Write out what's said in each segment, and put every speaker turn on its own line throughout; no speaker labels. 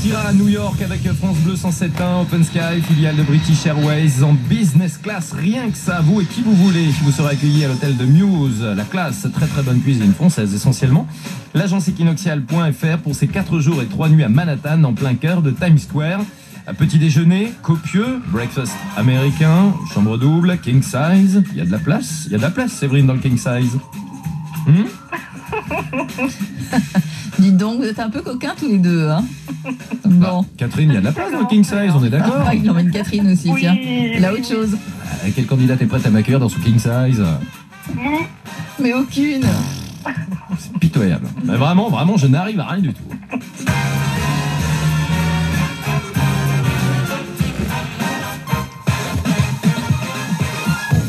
partira à New York avec France Bleu 107.1, Open Sky, filiale de British Airways, en business class, rien que ça, vous et qui vous voulez. Vous serez accueillis à l'hôtel de Muse, la classe, très très bonne cuisine française essentiellement. L'agence équinoxiale.fr pour ses 4 jours et 3 nuits à Manhattan, en plein cœur de Times Square. Un petit déjeuner copieux, breakfast américain, chambre double, king size. Il y a de la place, Séverine, dans le king size.
Dites donc, vous êtes un peu coquins tous les deux, hein. Bon.
Catherine, il y a de la place dans le king size, on est d'accord?
Ah, il emmène Catherine aussi,
Oui.
tiens. Elle a autre chose.
Quelle candidate est prête à m'accueillir dans son king size?
Mais aucune.
C'est pitoyable. Mais vraiment, je n'arrive à rien du tout.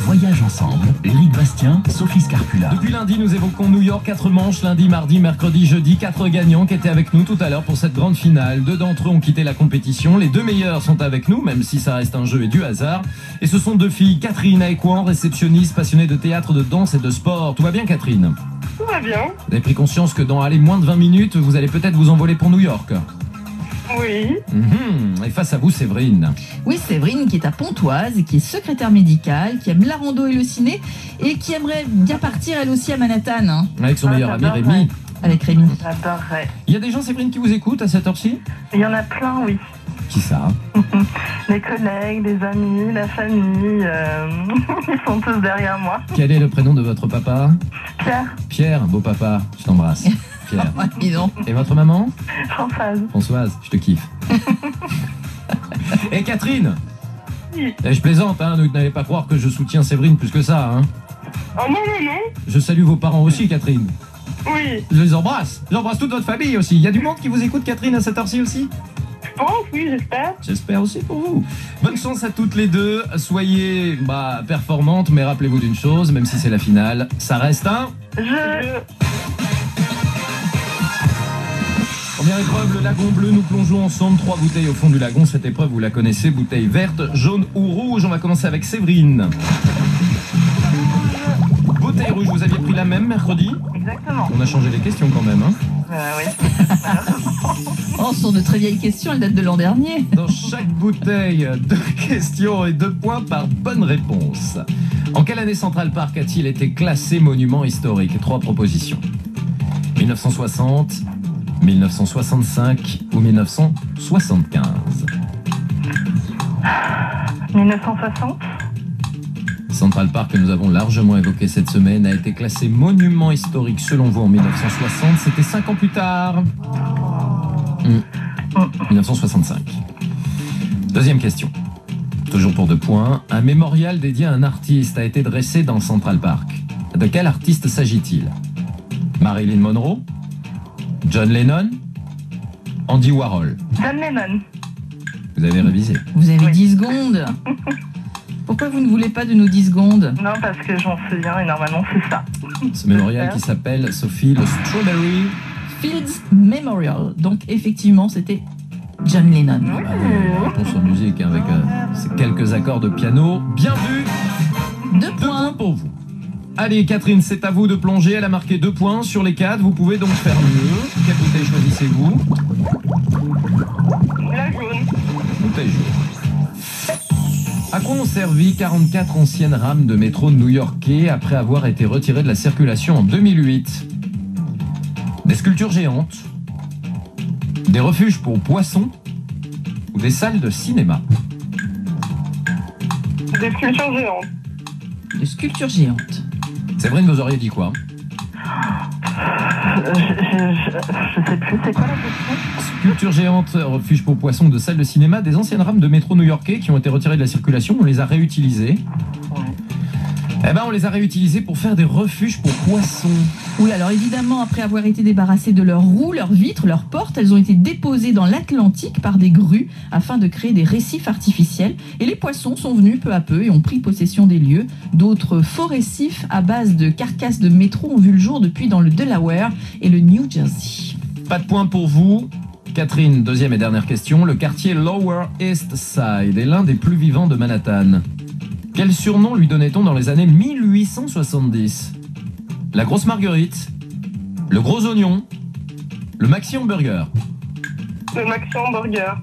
Voyage ensemble, Éric Bastien, Sophie Scarpula.
Depuis lundi, nous évoquons New York, 4 manches, lundi, mardi, mercredi, jeudi, 4 gagnants qui étaient avec nous tout à l'heure pour cette grande finale. 2 d'entre eux ont quitté la compétition, les 2 meilleurs sont avec nous, même si ça reste un jeu et du hasard. Et ce sont 2 filles, Catherine Aécoan, réceptionniste, passionnée de théâtre, de danse et de sport. Tout va bien, Catherine?
Tout va bien.
Vous avez pris conscience que dans moins de 20 minutes, vous allez peut-être vous envoler pour New York.
Oui.
Et face à vous, Séverine.
Oui, Séverine qui est à Pontoise, qui est secrétaire médicale, qui aime la rando et le ciné et qui aimerait bien partir elle aussi à Manhattan. Hein.
Avec son meilleur ami
j'adorerais.
Rémi.
Avec Rémi.
J'adorerais.
Il y a des gens, Séverine, qui vous écoutent à cette heure-ci?
Il y en a plein, oui.
Qui ça?
Des collègues, des amis, la famille, ils sont tous derrière moi.
Quel est le prénom de votre papa?
Pierre,
Pierre, beau papa, je t'embrasse. Pierre.
Ouais, dis donc.
Et votre maman?
Françoise.
Françoise, je te kiffe. Et Catherine?
Oui.
Je plaisante, hein, donc n'allez pas croire que je soutiens Séverine plus que ça. Hein.
Oh non, non, non.
Je salue vos parents aussi, Catherine.
Oui.
Je les embrasse. J'embrasse toute votre famille aussi. Il y a du monde qui vous écoute, Catherine, à cette heure-ci aussi?
Je pense, oui, j'espère.
J'espère aussi pour vous. Bonne chance à toutes les deux. Soyez performantes, mais rappelez-vous d'une chose, même si c'est la finale, ça reste un... Première épreuve, le lagon bleu. Nous plongeons ensemble 3 bouteilles au fond du lagon. Cette épreuve, vous la connaissez, bouteille verte, jaune ou rouge. On va commencer avec Séverine. Bouteille rouge, vous aviez pris la même mercredi?
Exactement.
On a changé les questions quand même. Hein.
Oui.
Oh, ce sont de très vieilles questions, elles datent de l'an dernier.
Dans chaque bouteille, 2 questions et 2 points par bonne réponse. En quelle année Central Park a-t-il été classé monument historique? 3 propositions. 1960, 1965 ou 1975?
1960.
Central Park, que nous avons largement évoqué cette semaine, a été classé monument historique selon vous en 1960. C'était 5 ans plus tard. 1965. Deuxième question. Toujours pour 2 points. Un mémorial dédié à un artiste a été dressé dans Central Park. De quel artiste s'agit-il? Marilyn Monroe? John Lennon? Andy Warhol?
John Lennon.
Vous avez révisé.
Vous avez
Oui.
10 secondes. Pourquoi vous ne voulez pas de nos 10 secondes?
Non, parce que j'en souviens et normalement c'est ça.
Ce mémorial qui s'appelle, Sophie, le Strawberry
Fields Memorial. Donc effectivement, c'était John Lennon.
réponse en musique avec ces quelques accords de piano. Bien vu.
2
2
points.
points pour vous. Allez, Catherine, c'est à vous de plonger. Elle a marqué 2 points sur les 4. Vous pouvez donc faire mieux. Quelle bouteille choisissez-vous?
La jaune.
Bouteille jaune. À quoi ont servi 44 anciennes rames de métro new-yorkais après avoir été retirées de la circulation en 2008? Des sculptures géantes, des refuges pour poissons ou des salles de cinéma?
Des sculptures géantes.
De sculpture géante.
Séverine, vous auriez dit quoi?
Je sais plus, c'est quoi la question?
Sculpture géante, refuge pour poissons, de salles de cinéma, des anciennes rames de métro new-yorkais qui ont été retirées de la circulation, on les a réutilisées. Eh ben, on les a réutilisées pour faire des refuges pour poissons.
Oui, alors évidemment, après avoir été débarrassées de leurs roues, leurs vitres, leurs portes, elles ont été déposées dans l'Atlantique par des grues afin de créer des récifs artificiels. Et les poissons sont venus peu à peu et ont pris possession des lieux. D'autres faux récifs à base de carcasses de métro ont vu le jour depuis dans le Delaware et le New Jersey.
Pas de point pour vous. Catherine, deuxième et dernière question. Le quartier Lower East Side est l'un des plus vivants de Manhattan. Quel surnom lui donnait-on dans les années 1870? La grosse marguerite, le gros oignon, le maxi hamburger?
Le Maxi Hamburger.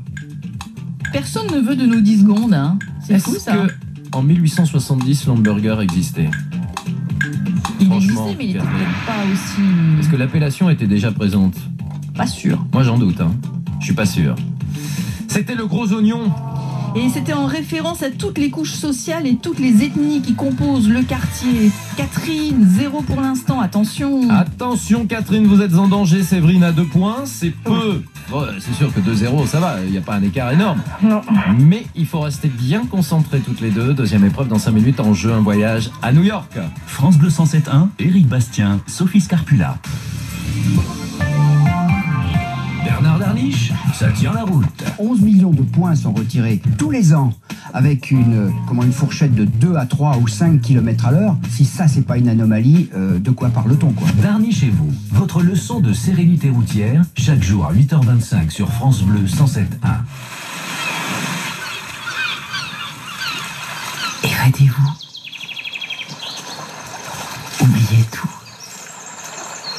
Personne ne veut de nos 10 secondes, hein. C'est fou
Est-ce
ça.
que en 1870 l'hamburger existait?
Il
Franchement,
existait, mais il était
Catherine.
peut-être pas aussi.
Est-ce que l'appellation était déjà présente?
Pas sûr.
Moi j'en doute, hein. Je suis pas sûr. C'était le gros oignon.
Et c'était en référence à toutes les couches sociales et toutes les ethnies qui composent le quartier. Catherine, 0 pour l'instant, attention.
Attention Catherine, vous êtes en danger. Séverine à 2 points, c'est peu. Bon, c'est sûr que 2-0, ça va, il n'y a pas un écart énorme.
Non.
Mais il faut rester bien concentrés toutes les deux. Deuxième épreuve dans 5 minutes en jeu, un voyage à New York.
France Bleu 107.1, Éric Bastien, Sophie Scarpula. Bernard Darniche, ça tient la route.
11 millions de points sont retirés tous les ans avec une fourchette de 2 à 3 ou 5 km à l'heure. Si ça, c'est pas une anomalie, de quoi parle-t-on, quoi?
Darniche et vous, votre leçon de sérénité routière, chaque jour à 8h25 sur France Bleu 107.1.
Évadez-vous. Oubliez tout.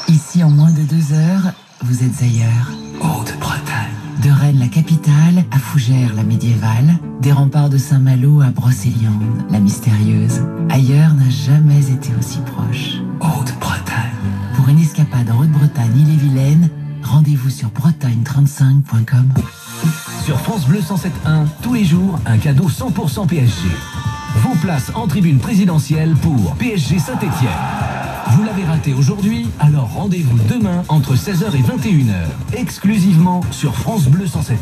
Ici, en moins de 2 heures, vous êtes ailleurs.
Haute-Bretagne.
De Rennes, la capitale, à Fougères, la médiévale, des remparts de Saint-Malo à Brocéliande, la mystérieuse. Ailleurs n'a jamais été aussi proche.
Haute-Bretagne.
Pour une escapade en Haute-Bretagne, Ille-et-Vilaine, rendez-vous sur bretagne35.com.
Sur France Bleu 107.1, tous les jours, un cadeau 100% PSG. Vos places en tribune présidentielle pour PSG Saint-Étienne. Vous l'avez raté aujourd'hui, alors rendez-vous demain entre 16h et 21h, exclusivement sur France Bleu 107.1.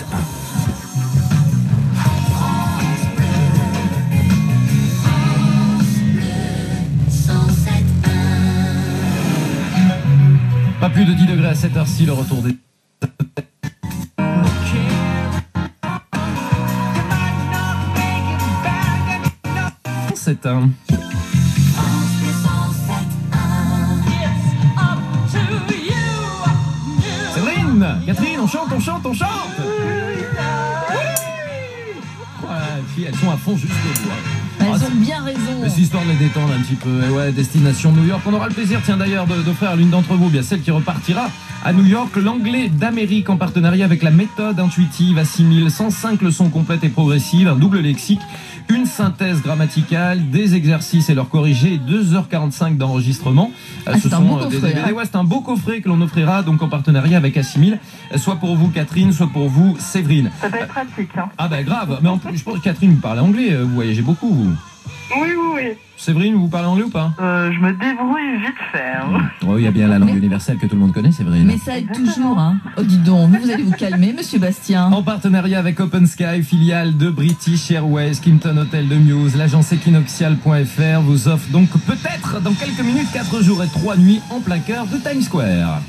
Pas plus de 10 degrés à cette heure-ci, le retour des... C'est un... Séverine, Catherine, on chante. Ouais, puis elles sont à fond jusqu'au bout.
Elles ont bien raison.
C'est histoire de les détendre un petit peu. Et ouais, destination New York. On aura le plaisir, tiens d'ailleurs, d'offrir à l'une d'entre vous, bien celle qui repartira à New York, l'anglais d'Amérique en partenariat avec la méthode intuitive Assimile. 105 leçons complètes et progressives, un double lexique, une synthèse grammaticale, des exercices et leurs corrigés, 2h45 d'enregistrement.
C'est un beau coffret, hein.
Ouais, c'est un beau coffret que l'on offrira donc en partenariat avec Assimile, soit pour vous Catherine, soit pour vous Séverine.
Ça peut être pratique, hein.
Ah ben grave, mais en plus je pense que Catherine vous parlez anglais, vous voyagez beaucoup vous.
Oui.
Séverine, vous parlez anglais ou pas?
Je me débrouille vite fait, hein.
Oh, il y a bien la langue universelle que tout le monde connaît, Séverine.
Mais ça aide toujours, hein. Oh, dis donc, vous allez vous calmer, monsieur Bastien.
En partenariat avec Open Sky, filiale de British Airways, Kimpton Hotel de Muse, l'agence Equinoxial.fr vous offre donc peut-être dans quelques minutes 4 jours et 3 nuits en plein cœur de Times Square.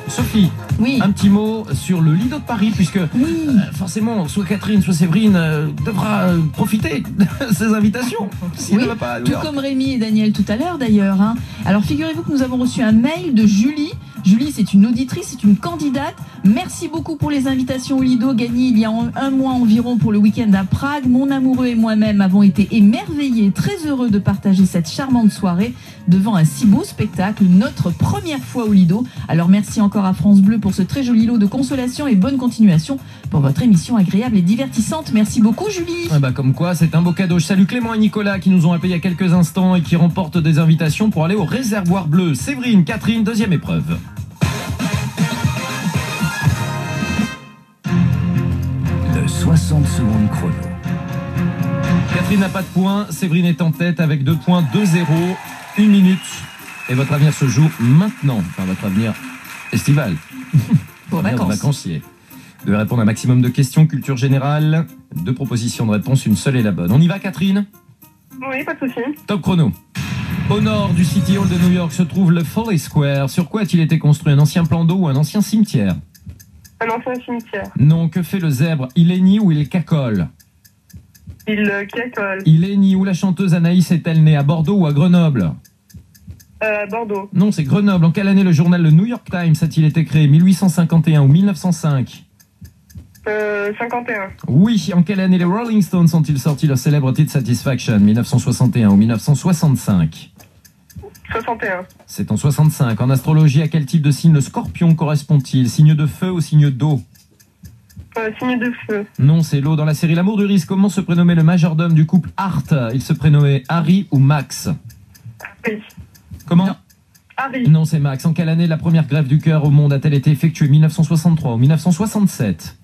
Sophie,
Oui.
un petit mot sur le Lido de Paris, puisque
Oui.
forcément, soit Catherine, soit Séverine devra profiter de ces invitations. S'il
Oui,
ne va pas à New
tout
York.
comme Rémi et Daniel tout à l'heure d'ailleurs, hein. Alors figurez-vous que nous avons reçu un mail de Julie. Julie, c'est une auditrice, c'est une candidate. Merci beaucoup pour les invitations au Lido gagnées il y a un mois environ pour le week-end à Prague. Mon amoureux et moi-même avons été émerveillés, très heureux de partager cette charmante soirée devant un si beau spectacle, notre première fois au Lido. Alors merci encore à France Bleu pour ce très joli lot de consolation et bonne continuation pour votre émission agréable et divertissante. Merci beaucoup Julie.
Ah bah comme quoi, c'est un beau cadeau. Je salue Clément et Nicolas qui nous ont appelés il y a quelques instants et qui remportent des invitations pour aller au réservoir bleu. Séverine, Catherine, deuxième épreuve.
Le 60 secondes chrono.
Catherine n'a pas de points, Séverine est en tête avec 2 points, 2-0, 1 minute. Et votre avenir se joue maintenant. Enfin, votre avenir estival.
Pour
Avenir de
vacances.
vacancier. Vous devez répondre à un maximum de questions, culture générale. 2 propositions de réponse, une seule est la bonne. On y va, Catherine?
Oui, pas de souci.
Top chrono. Au nord du City Hall de New York se trouve le Foley Square. Sur quoi a-t-il été construit? Un ancien plan d'eau ou un ancien cimetière?
Un ancien cimetière.
Non, que fait le zèbre? Il hennit ou il cacole?
Il cacole.
Il hennit. Où la chanteuse Anaïs est-elle née? À Bordeaux ou à Grenoble?
Bordeaux.
Non, c'est Grenoble. En quelle année le journal Le New York Times a-t-il été créé? 1851 ou 1905?
51.
Oui. En quelle année les Rolling Stones ont-ils sorti leur célèbre titre Satisfaction? 1961 ou 1965?
61.
C'est en 65. En astrologie, à quel type de signe le scorpion correspond-il? Signe de feu ou signe d'eau?
Signe de feu.
Non, c'est l'eau. Dans la série L'amour du risque, comment se prénommait le majordome du couple Hart? Il se prénommait Harry ou Max?
Oui.
Comment?
Non.
Harry.
Non, c'est Max. En quelle année la première greffe du cœur au monde a-t-elle été effectuée? 1963 ou 1967?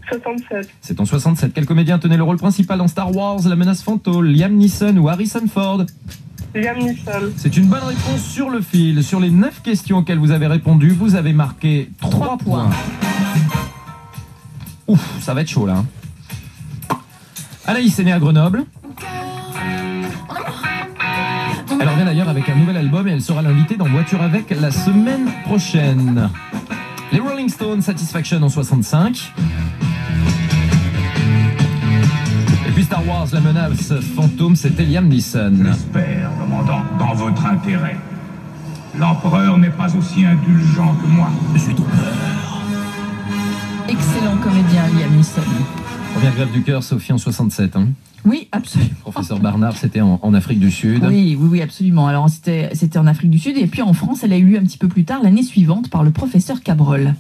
67.
C'est en 67. Quel comédien tenait le rôle principal dans Star Wars, La menace fantôme? Liam Neeson ou Harrison Ford?
Liam Neeson.
C'est une bonne réponse sur le fil. Sur les 9 questions auxquelles vous avez répondu, vous avez marqué 3 points. Ouf, ça va être chaud là. Anaïs est née à Grenoble. Elle revient d'ailleurs avec un nouvel album et elle sera l'invitée dans Voiture avec la semaine prochaine. Les Rolling Stones, Satisfaction en 65. Et puis Star Wars, La menace fantôme, c'était Liam Neeson.
J'espère, commandant, dans votre intérêt. L'empereur n'est pas aussi indulgent que moi.
J'ai tout peur.
Excellent comédien, Liam Neeson.
Première grève du cœur, Sophie, en 67. Hein.
Oui, absolument.
Professeur Barnard, c'était en Afrique du Sud.
Oui, absolument. Alors, c'était en Afrique du Sud. Et puis en France, elle a eu lieu un petit peu plus tard, l'année suivante, par le professeur Cabrol.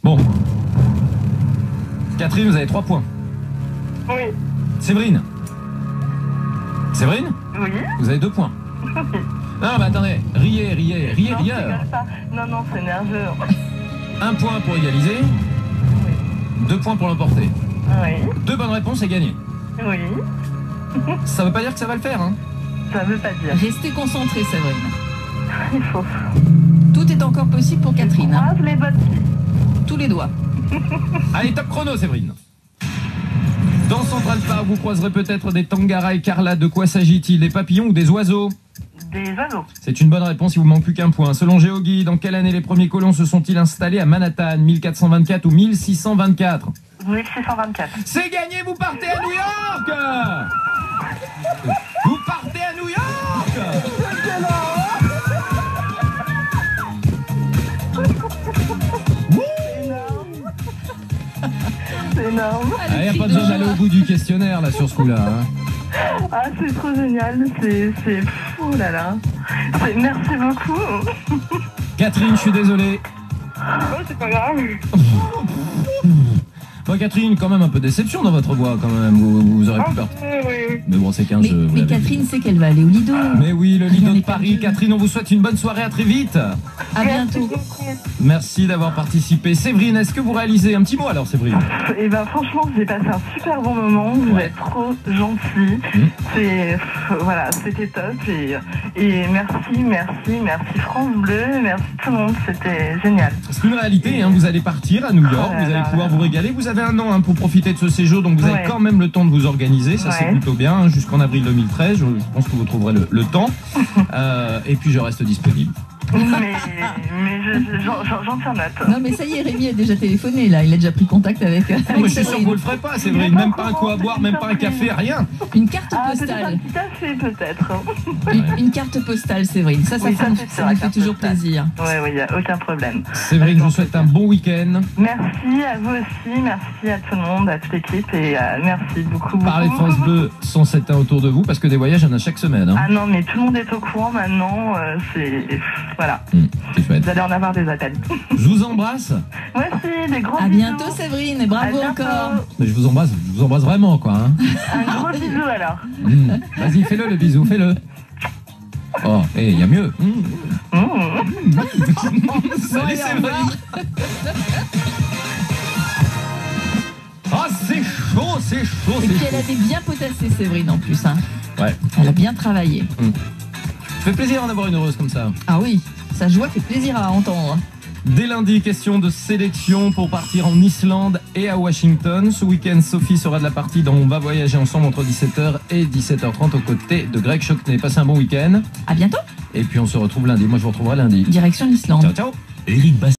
Bon. Catherine, vous avez 3 points.
Oui.
Séverine. Séverine,
Oui.
vous avez 2 points. Non, mais attendez. Riez,
Non, je
rieur.
rigole pas. Non, c'est nerveux.
1 point pour égaliser. 2 points pour l'emporter.
Oui.
2 bonnes réponses et gagné.
Oui.
Ça veut pas dire que ça va le faire, hein.
Ça veut pas dire.
Restez concentrés, Séverine.
Il faut.
Tout est encore possible pour Catherine. Hein.
Croise les bottes.
Tous les doigts.
Allez, top chrono, Séverine. Dans Central Park, vous croiserez peut-être des tangaras écarlates. De quoi s'agit-il? Des papillons ou des oiseaux?
Des oiseaux.
C'est une bonne réponse, il vous manque plus qu'un point. Selon GeoGuide, en quelle année les premiers colons se sont-ils installés à Manhattan? 1424 ou 1624?
1624.
C'est gagné, vous partez à New York! Vous partez à New York!
C'est énorme.
Il n'y a pas besoin d'aller au bout du questionnaire là sur ce coup-là. Hein.
Ah, c'est trop génial. C'est fou là là. Merci beaucoup.
Catherine, je suis désolé.
Oh, c'est pas grave.
Bon, Catherine, quand même un peu de déception dans votre voix quand même. Vous aurez pu perdre.
Oui.
Mais bon, c'est qu'un jeu. vous
Mais
l'avez
Catherine sait qu'elle va aller au Lido.
dit. Mais oui, le
Rien
Lido de
n'est
Paris.
perdu.
Catherine, on vous souhaite une bonne soirée, à très vite.
À bientôt.
Merci d'avoir participé. Séverine, est-ce que vous réalisez un petit mot alors, Séverine?
Et ben franchement, j'ai passé un super bon moment. Vous êtes trop gentils. C'est voilà, c'était top. Et merci France Bleu, merci tout le monde. C'était génial.
C'est une réalité, hein, vous allez partir à New York,
Oh là
vous allez
là
pouvoir
là
vous régaler. Vous avez 1 an hein, pour profiter de ce séjour, donc vous avez
Ouais.
quand même le temps de vous organiser. Ça, c'est
Ouais.
plutôt bien, hein, jusqu'en avril 2013. Je pense que vous trouverez le temps. Et puis, je reste disponible.
Mais j'en tiens note.
Non, mais ça y est, Rémi a déjà téléphoné, là. Il a déjà pris contact avec
Non, mais je suis sûr que
Séverine.
vous le ferez pas, Séverine. Même pas un coup à boire, même pas un café, rien.
Une carte
Ah, peut-être un
postale.
petit café, peut-être.
Une carte postale, Séverine. Ça,
Oui, ça,
nous
c'est sûr,
ça
la
nous fait
carte
toujours
postale.
plaisir.
Oui, il n'y a aucun problème.
Séverine, je vous souhaite un bon week-end.
Merci à vous aussi, merci à tout le monde, à toute l'équipe et merci beaucoup.
Parlez de France Bleu 107.1 autour de vous, parce que des voyages, il y en a chaque semaine. Hein.
Ah non, mais tout le monde est au courant maintenant, voilà.
C'est chouette.
Vous allez en avoir des appels.
Je vous embrasse.
Moi aussi, des gros
À
bisous.
bientôt, Séverine, et
À
bravo
bientôt.
encore.
Mais je vous embrasse vraiment, quoi. Hein.
Un gros bisou alors.
Vas-y, fais-le, le bisou, fais-le. Oh, il y a mieux. Salut,
Allez, au
Séverine.
revoir.
Ah, c'est chaud, c'est chaud,
Et
c'est
puis
chaud.
elle avait bien potassé, Séverine, en plus. Hein.
Ouais.
Elle a bien travaillé.
Ça fait plaisir d'en avoir une heureuse comme ça.
Ah oui, sa joie fait plaisir à entendre.
Dès lundi, question de sélection pour partir en Islande et à Washington. Ce week-end, Sophie sera de la partie dont on va voyager ensemble entre 17h et 17h30 aux côtés de Greg Choquenet. Passez un bon week-end.
À bientôt.
Et puis on se retrouve lundi. Moi, je vous retrouverai lundi.
Direction l'Islande.
Ciao, ciao.
Éric Bastien.